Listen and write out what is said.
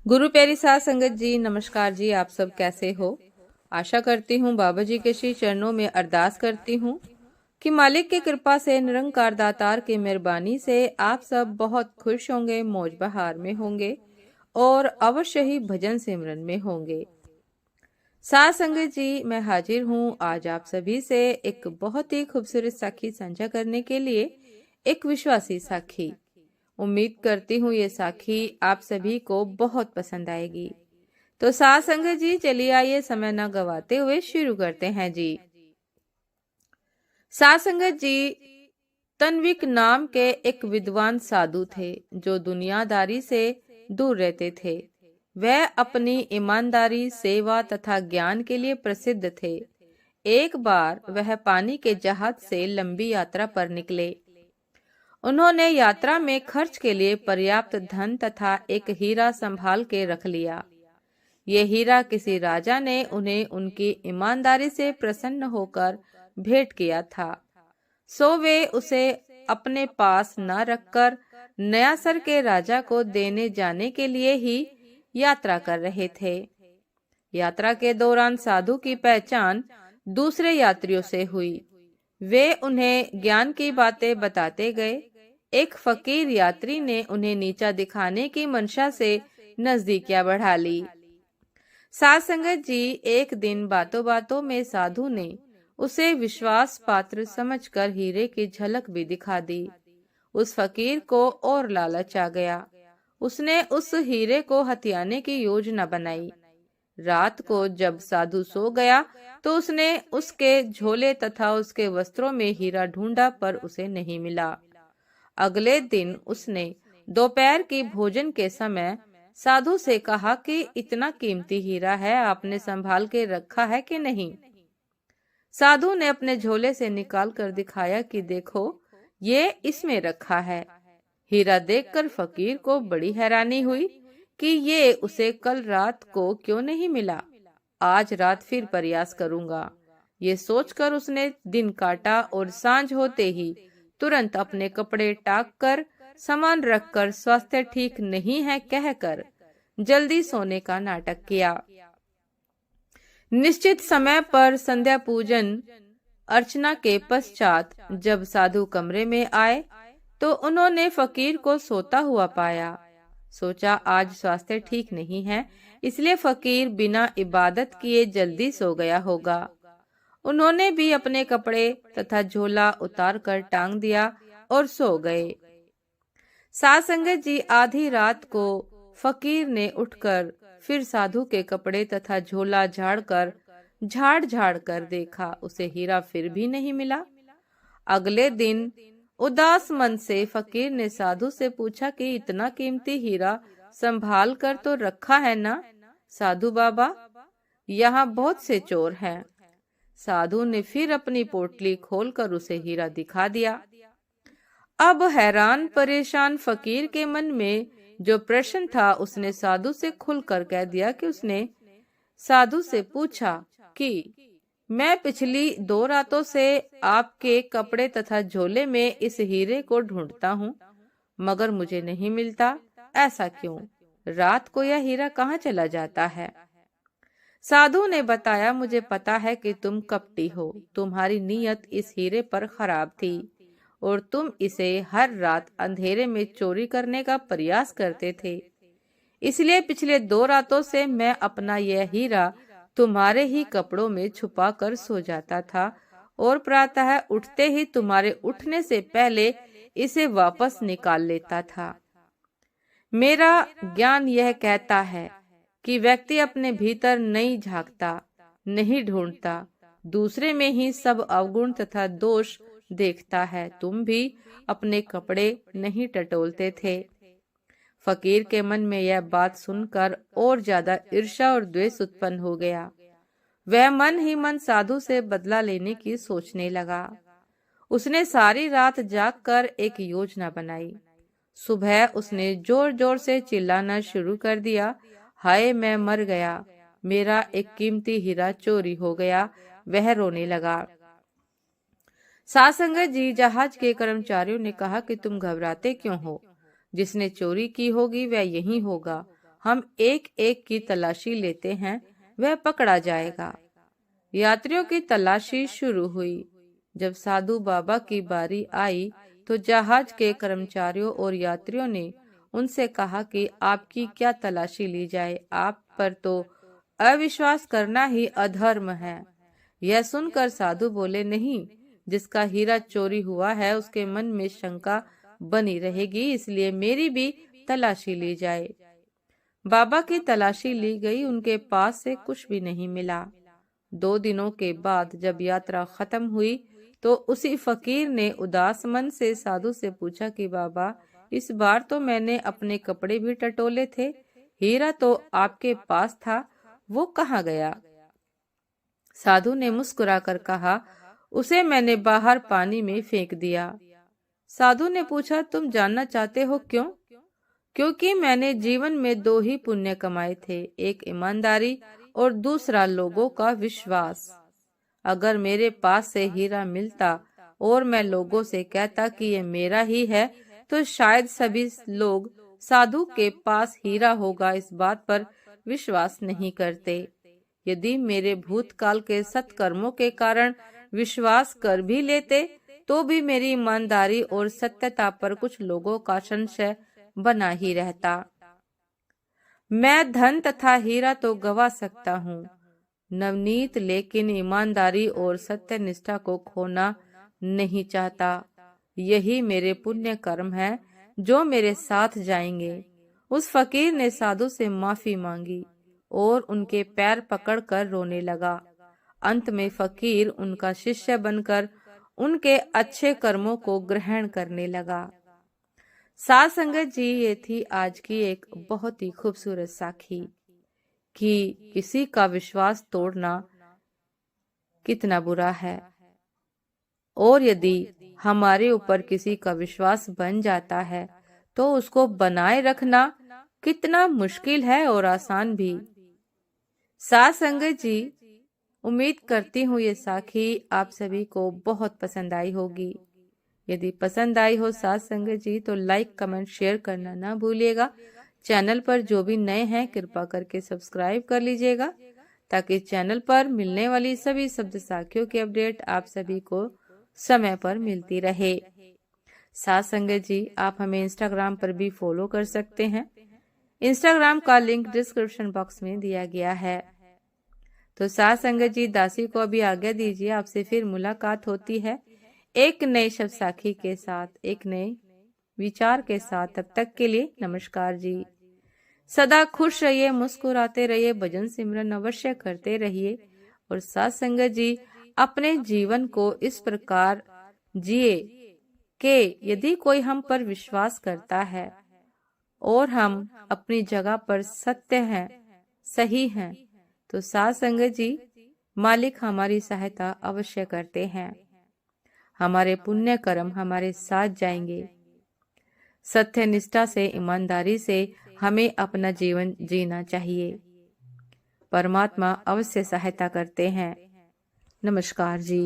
गुरु प्यारी साध संगत जी, नमस्कार जी। आप सब कैसे हो? आशा करती हूँ बाबा जी के श्री चरणों में अरदास करती हूँ कि मालिक की कृपा से, निरंकार दातार की मेहरबानी से आप सब बहुत खुश होंगे, मौज बहार में होंगे और अवश्य ही भजन सिमरन में होंगे। साध संगत जी, मैं हाजिर हूँ आज आप सभी से एक बहुत ही खूबसूरत साखी साझा करने के लिए। एक विश्वासी साखी। उम्मीद करती हूँ ये साखी आप सभी को बहुत पसंद आएगी। तो साध संगत जी, चलिए आइए समय न गवाते हुए शुरू करते हैं जी। साध संगत जी, तन्विक नाम के एक विद्वान साधु थे जो दुनियादारी से दूर रहते थे। वह अपनी ईमानदारी, सेवा तथा ज्ञान के लिए प्रसिद्ध थे। एक बार वह पानी के जहाज से लंबी यात्रा पर निकले। उन्होंने यात्रा में खर्च के लिए पर्याप्त धन तथा एक हीरा संभाल के रख लिया। ये हीरा किसी राजा ने उन्हें उनकी ईमानदारी से प्रसन्न होकर भेंट किया था। सो वे उसे अपने पास न रखकर नयासर के राजा को देने जाने के लिए ही यात्रा कर रहे थे। यात्रा के दौरान साधु की पहचान दूसरे यात्रियों से हुई। वे उन्हें ज्ञान की बातें बताते गए। एक फकीर यात्री ने उन्हें नीचा दिखाने की मंशा से नजदीकियां बढ़ा ली। साध संगत जी, एक दिन बातों बातों में साधु ने उसे विश्वास पात्र समझकर हीरे की झलक भी दिखा दी। उस फकीर को और लालच आ गया। उसने उस हीरे को हथियाने की योजना बनाई। रात को जब साधु सो गया तो उसने उसके झोले तथा उसके वस्त्रों में हीरा ढूंढा, पर उसे नहीं मिला। अगले दिन उसने दोपहर की भोजन के समय साधु से कहा कि इतना कीमती हीरा है, आपने संभाल के रखा है कि नहीं? साधु ने अपने झोले से निकाल कर दिखाया कि देखो, ये इसमें रखा है। हीरा देखकर फकीर को बड़ी हैरानी हुई कि ये उसे कल रात को क्यों नहीं मिला। आज रात फिर प्रयास करूंगा। ये सोचकर उसने दिन काटा और सांझ होते ही तुरंत अपने कपड़े टाक कर, सामान रखकर, स्वास्थ्य ठीक नहीं है कहकर जल्दी सोने का नाटक किया। निश्चित समय पर संध्या पूजन अर्चना के पश्चात जब साधु कमरे में आए तो उन्होंने फकीर को सोता हुआ पाया। सोचा आज स्वास्थ्य ठीक नहीं है, इसलिए फकीर बिना इबादत किए जल्दी सो गया होगा। उन्होंने भी अपने कपड़े तथा झोला उतार कर टांग दिया और सो गए। साध संगत जी, आधी रात को फकीर ने उठकर फिर साधु के कपड़े तथा झोला झाड़ झाड़ कर देखा। उसे हीरा फिर भी नहीं मिला। अगले दिन उदास मन से फकीर ने साधु से पूछा कि इतना कीमती हीरा संभाल कर तो रखा है ना? साधु बाबा, यहाँ बहुत से चोर हैं। साधु ने फिर अपनी पोटली खोलकर उसे हीरा दिखा दिया। अब हैरान परेशान फकीर के मन में जो प्रश्न था, उसने साधु से खुलकर कह दिया कि उसने साधु से पूछा कि मैं पिछली 2 रातों से आपके कपड़े तथा झोले में इस हीरे को ढूंढता हूँ, मगर मुझे नहीं मिलता। ऐसा क्यों? रात को यह हीरा कहाँ चला जाता है? साधु ने बताया, मुझे पता है कि तुम कपटी हो। तुम्हारी नीयत इस हीरे पर खराब थी और तुम इसे हर रात अंधेरे में चोरी करने का प्रयास करते थे। इसलिए पिछले 2 रातों से मैं अपना यह हीरा तुम्हारे ही कपड़ों में छुपा कर सो जाता था और प्रातः उठते ही तुम्हारे उठने से पहले इसे वापस निकाल लेता था। मेरा ज्ञान यह कहता है कि व्यक्ति अपने भीतर नहीं झांकता, नहीं ढूंढता, दूसरे में ही सब अवगुण तथा दोष देखता है। तुम भी अपने कपड़े नहीं टटोलते थे। फकीर के मन में यह बात सुनकर और ज्यादा ईर्ष्या और द्वेष उत्पन्न हो गया। वह मन ही मन साधु से बदला लेने की सोचने लगा। उसने सारी रात जागकर एक योजना बनाई। सुबह उसने जोर जोर से चिल्लाना शुरू कर दिया, हाय मैं मर गया, मेरा एक कीमती हीरा चोरी हो गया। वह रोने लगा। साध संगत जी, जहाज के कर्मचारियों ने कहा कि तुम घबराते क्यों हो? जिसने चोरी की होगी वह यही होगा। हम एक एक की तलाशी लेते हैं वह पकड़ा जाएगा। यात्रियों की तलाशी शुरू हुई। जब साधु बाबा की बारी आई तो जहाज के कर्मचारियों और यात्रियों ने उनसे कहा कि आपकी क्या तलाशी ली जाए, आप पर तो अविश्वास करना ही अधर्म है। यह सुनकर साधु बोले, नहीं, जिसका हीरा चोरी हुआ है उसके मन में शंका बनी रहेगी, इसलिए मेरी भी तलाशी ली जाए। बाबा की तलाशी ली गई, उनके पास से कुछ भी नहीं मिला। 2 दिनों के बाद जब यात्रा खत्म हुई तो उसी फकीर ने उदास मन से साधु से पूछा कि बाबा, इस बार तो मैंने अपने कपड़े भी टटोले थे, हीरा तो आपके पास था, वो कहाँ गया? साधु ने मुस्कुराकर कहा, उसे मैंने बाहर पानी में फेंक दिया। साधु ने पूछा, तुम जानना चाहते हो क्यों? क्योंकि मैंने जीवन में 2 ही पुण्य कमाए थे, एक ईमानदारी और दूसरा लोगों का विश्वास। अगर मेरे पास से हीरा मिलता और मैं लोगों से कहता कि ये मेरा ही है, तो शायद सभी लोग साधु के पास हीरा होगा इस बात पर विश्वास नहीं करते। यदि मेरे भूतकाल के सत्कर्मों के कारण विश्वास कर भी लेते तो भी मेरी ईमानदारी और सत्यता पर कुछ लोगों का संशय बना ही रहता। मैं धन तथा हीरा तो गवा सकता हूँ नवनीत, लेकिन ईमानदारी और सत्य निष्ठा को खोना नहीं चाहता। यही मेरे पुण्य कर्म है जो मेरे साथ जाएंगे। उस फकीर ने साधु से माफी मांगी और उनके पैर पकड़कर रोने लगा। अंत में फकीर उनका शिष्य बनकर उनके अच्छे कर्मों को ग्रहण करने लगा। साथ संगत जी, ये थी आज की एक बहुत ही खूबसूरत साखी कि किसी का विश्वास तोड़ना कितना बुरा है, और यदि हमारे ऊपर किसी का विश्वास बन जाता है तो उसको बनाए रखना कितना मुश्किल है और आसान भी। साथ संगत जी, उम्मीद करती हूँ ये साखी आप सभी को बहुत पसंद आई होगी। यदि पसंद आई हो साथ संगत जी तो लाइक, कमेंट, शेयर करना ना भूलिएगा। चैनल पर जो भी नए हैं कृपा करके सब्सक्राइब कर लीजिएगा ताकि चैनल पर मिलने वाली सभी शब्द साखियों की अपडेट आप सभी को समय पर मिलती रहे। साथ संगत जी, आप हमें इंस्टाग्राम पर भी फॉलो कर सकते हैं। इंस्टाग्राम का लिंक डिस्क्रिप्शन बॉक्स में दिया गया है। तो साथ संगत जी, दासी को अभी आज्ञा दीजिए। आपसे फिर मुलाकात होती है एक नए शब्द साखी के साथ, एक नए विचार के साथ। तब तक के लिए नमस्कार जी। सदा खुश रहिए, मुस्कुराते रहिए, भजन सिमरन अवश्य करते रहिए। और साथ संगत जी, अपने जीवन को इस प्रकार जिए कि यदि कोई हम पर विश्वास करता है और हम अपनी जगह पर सत्य हैं, सही हैं, तो साथ संगत जी, मालिक हमारी सहायता अवश्य करते हैं। हमारे पुण्य कर्म हमारे साथ जाएंगे। सत्य निष्ठा से, ईमानदारी से हमें अपना जीवन जीना चाहिए। परमात्मा अवश्य सहायता करते हैं। नमस्कार जी।